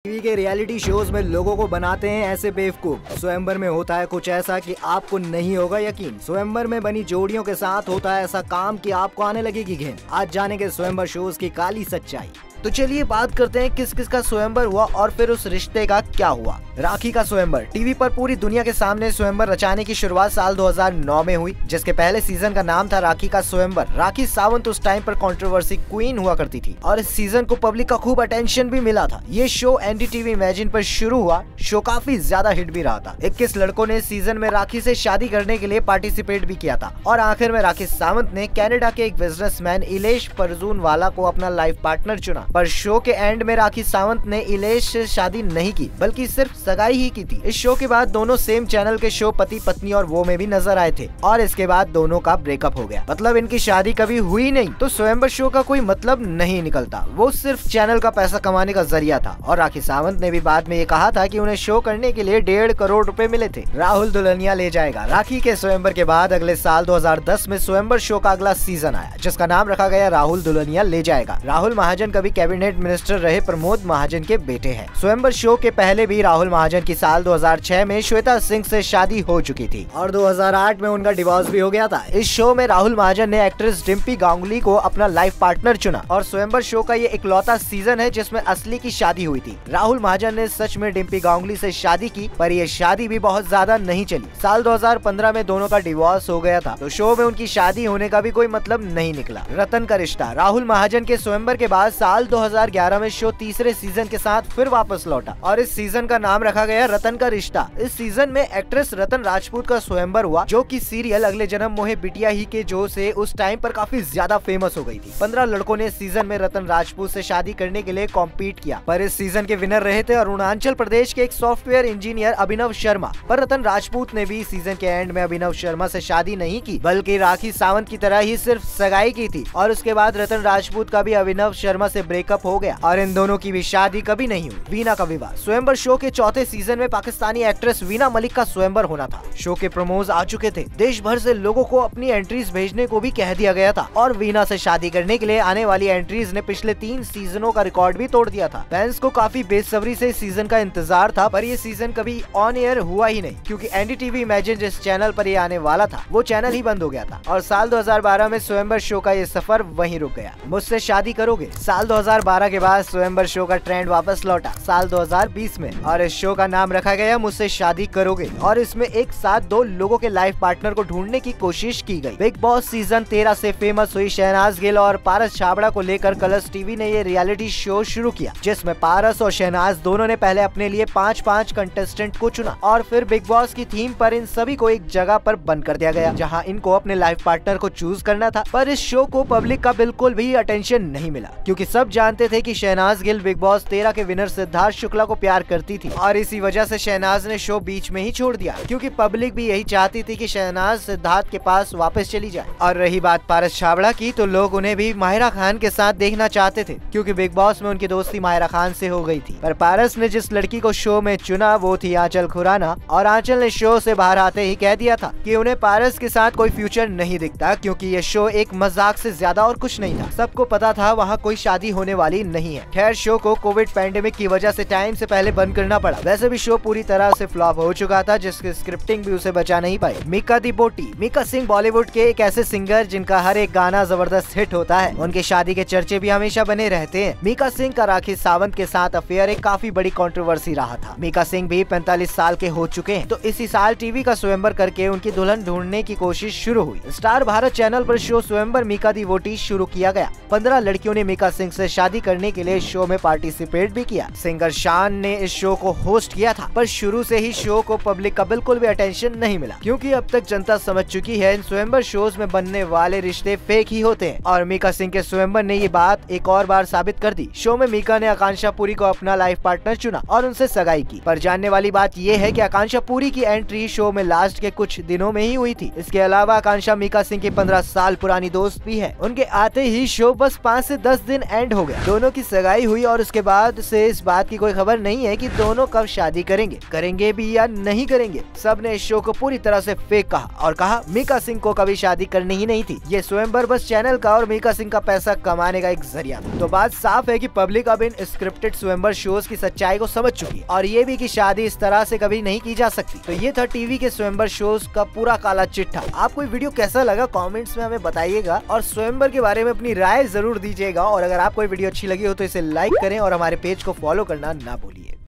TV के reality shows में लोगों को बनाते हैं ऐसे बेवकूफ। स्वयंवर में होता है कुछ ऐसा कि आपको नहीं होगा यकीन। स्वयंवर में बनी जोड़ियों के साथ होता है ऐसा काम कि आपको आने लगेगी घिन। आज जानेंगे स्वयंवर शोज की काली सच्चाई। तो चलिए बात करते हैं किस किस का स्वयंवर हुआ और फिर उस रिश्ते का क्या हुआ। राखी का स्वयंवर। टीवी पर पूरी दुनिया के सामने स्वयंवर रचाने की शुरुआत साल 2009 में हुई, जिसके पहले सीजन का नाम था राखी का स्वयंवर। राखी सावंत उस टाइम पर कंट्रोवर्सी क्वीन हुआ करती थी और इस सीजन को पब्लिक का खूब अटेंशन भी मिला था। ये शो एनडीटीवी इमेजिन पर शुरू हुआ। शो काफी ज्यादा हिट भी रहा था। 21 लड़कों ने सीजन में राखी से शादी करने के लिए पार्टिसिपेट भी किया था और आखिर में राखी सावंत ने कनाडा के एक बिजनेसमैन इलेश परजूनवाला को अपना लाइफ पार्टनर चुना। पर शो के एंड में राखी सावंत ने इलेश से शादी नहीं की, बल्कि सिर्फ सगाई ही की थी। इस शो के बाद दोनों सेम चैनल के शो पति पत्नी और वो में भी नजर आए थे और इसके बाद दोनों का ब्रेकअप हो गया। मतलब इनकी शादी कभी हुई नहीं। तो स्वयंवर शो का कोई मतलब नहीं निकलता, वो सिर्फ चैनल का पैसा कमाने का जरिया था। और राखी सावंत ने भी बाद में ये कहा था कि उन्हें शो करने के लिए 1.5 करोड़ रुपए मिले थे। राहुल दुल्हनिया ले जाएगा। राखी के स्वयंवर के बाद अगले साल 2010 में स्वयंवर शो का अगला सीजन आया, जिसका नाम रखा गया राहुल दुल्हनिया ले जाएगा। राहुल महाजन कभी कैबिनेट मिनिस्टर रहे प्रमोद महाजन के बेटे हैं। स्वयंवर शो के पहले भी राहुल महाजन की साल 2006 में श्वेता सिंह से शादी हो चुकी थी और 2008 में उनका डिवोर्स भी हो गया था। इस शो में राहुल महाजन ने एक्ट्रेस डिम्पी गांगुली को अपना लाइफ पार्टनर चुना और स्वयंवर शो का ये इकलौता सीजन है जिसमें असली की शादी हुई थी। राहुल महाजन ने सच में डिम्पी गांगुली से शादी की, पर ये शादी भी बहुत ज्यादा नहीं चली। साल 2015 में दोनों का डिवोर्स हो गया था, तो शो में उनकी शादी होने का भी कोई मतलब नहीं निकला। रतन का रिश्ता। राहुल महाजन के स्वयंवर के बाद साल 2011 में शो तीसरे सीजन के साथ फिर वापस लौटा और इस सीजन का नाम रखा गया रतन का रिश्ता। इस सीजन में एक्ट्रेस रतन राजपूत का स्वयंवर हुआ, जो कि सीरियल अगले जन्म मोहे बिटिया ही के जो से उस टाइम पर काफी ज्यादा फेमस हो गई थी। 15 लड़कों ने सीजन में रतन राजपूत से शादी करने के लिए कॉम्पीट किया, पर इस सीजन के विनर रहे थे अरुणाचल प्रदेश के एक सॉफ्टवेयर इंजीनियर अभिनव शर्मा। पर रतन राजपूत ने भी सीजन के एंड में अभिनव शर्मा से शादी नहीं की, बल्कि राखी सावंत की तरह ही सिर्फ सगाई की थी और उसके बाद रतन राजपूत का भी अभिनव शर्मा से ब्रेकअप हो गया और इन दोनों की भी शादी कभी नहीं हुई। वीना का विवाह। स्वयंवर शो के चौथे सीजन में पाकिस्तानी एक्ट्रेस वीना मलिक का स्वयंवर होना था। शो के प्रोमोज आ चुके थे। देश भर से लोगों को अपनी एंट्रीज भेजने को भी कह दिया गया था और वीना से शादी करने के लिए आने वाली एंट्रीज ने पिछले 3 सीजनों का रिकॉर्ड भी तोड़ दिया था। फैंस को काफी बेसब्री से इस सीजन का इंतजार था, पर ये सीजन कभी ऑन एयर हुआ ही नहीं, क्योंकि एनडीटीवी इमेजिन जिस चैनल पर ये आने वाला था वो चैनल ही बंद हो गया था और साल 2012 में स्वयंवर शो का ये सफर वहीं रुक गया। मुझसे शादी करोगे। साल 2012 के बाद स्वयंवर शो का ट्रेंड वापस लौटा साल 2020 में और इस शो का नाम रखा गया मुझसे शादी करोगे और इसमें एक साथ 2 लोगों के लाइफ पार्टनर को ढूंढने की कोशिश की गई। बिग बॉस सीजन 13 से फेमस हुई शहनाज गिल और पारस छाबड़ा को लेकर कलर्स टीवी ने ये रियलिटी शो शुरू किया, जिसमें पारस और शहनाज दोनों ने पहले अपने लिए 5-5 कंटेस्टेंट को चुना और फिर बिग बॉस की थीम पर इन सभी को एक जगह पर बंद कर दिया गया, जहां इनको अपने लाइफ पार्टनर को चूज करना था। पर इस शो को पब्लिक का बिल्कुल भी अटेंशन नहीं मिला, क्योंकि सब जानते थे कि शहनाज गिल बिग बॉस 13 के विनर सिद्धार्थ शुक्ला को प्यार करती थी और इसी वजह से शहनाज ने शो बीच में ही छोड़ दिया, क्योंकि पब्लिक भी यही चाहती थी कि शहनाज सिद्धार्थ के पास वापस चली जाए। और रही बात पारस छाबड़ा की, तो लोग उन्हें भी माहिरा खान के साथ देखना चाहते थे, क्योंकि बिग बॉस में उनकी दोस्ती माहिरा खान से हो गई थी। पर पारस ने जिस लड़की को शो में चुना वो थी आंचल खुराना और आंचल ने शो से बाहर आते ही कह दिया था कि उन्हें पारस के साथ कोई फ्यूचर नहीं दिखता, क्योंकि ये शो एक मजाक से ज्यादा और कुछ नहीं था। सबको पता था वहाँ कोई शादी होने वाली नहीं है। खैर, शो को कोविड पैंडेमिक की वजह से टाइम से पहले बंद करना पड़ा। वैसे भी शो पूरी तरह से फ्लॉप हो चुका था, जिसकी स्क्रिप्टिंग भी उसे बचा नहीं पाई। मीका दी बोटी। मीका सिंह बॉलीवुड के एक ऐसे सिंगर जिनका हर एक गाना जबरदस्त हिट होता है। उनकी शादी के चर्चे भी हमेशा बने रहते हैं। मीका सिंह का राखी सावंत के साथ अफेयर एक काफी बड़ी कंट्रोवर्सी रहा था। मीका सिंह भी 45 साल के हो चुके हैं, तो इसी साल टीवी का स्वयंवर करके उनकी दुल्हन ढूंढने की कोशिश शुरू हुई। स्टार भारत चैनल पर शो स्वयंवर मीका दी बोटी शुरू किया गया। 15 लड़कियों ने मीका सिंह से शादी करने के लिए शो में पार्टिसिपेट भी किया। सिंगर शान ने इस शो को होस्ट किया था, पर शुरू से ही शो को पब्लिक का बिल्कुल भी अटेंशन नहीं मिला, क्योंकि अब तक जनता समझ चुकी है इन स्वयंवर शोज में बनने वाले रिश्ते फेक ही होते हैं और मीका सिंह के स्वयंवर ने ये बात एक और बार साबित कर दी। शो में मीका ने आकांक्षा पुरी को अपना लाइफ पार्टनर चुना और उनसे सगाई की। पर जानने वाली बात ये है कि आकांक्षा पुरी की एंट्री शो में लास्ट के कुछ दिनों में ही हुई थी। इसके अलावा आकांक्षा मीका सिंह की 15 साल पुरानी दोस्त भी है। उनके आते ही शो बस 5 से 10 दिन एंड हो गया। दोनों की सगाई हुई और उसके बाद से इस बात की कोई खबर नहीं है कि दोनों कब शादी करेंगे भी या नहीं करेंगे। सब ने इस शो को पूरी तरह से फेक कहा और कहा मीका सिंह को कभी शादी करनी ही नहीं थी। ये स्वयंवर बस चैनल का और मीका सिंह का पैसा कमाने का एक जरिया था। तो बात साफ है कि पब्लिक अब इन स्क्रिप्टेड स्वयंवर शोज की सच्चाई को समझ चुकी है और ये भी कि शादी इस तरह से कभी नहीं की जा सकती। तो ये था टीवी के स्वयंवर शोज का पूरा काला चिट्ठा। आपको वीडियो कैसा लगा कमेंट्स में हमें बताइएगा और स्वयंवर के बारे में अपनी राय जरूर दीजिएगा। और अगर आपको वीडियो अच्छी लगी हो तो इसे लाइक करें और हमारे पेज को फॉलो करना ना भूलिए।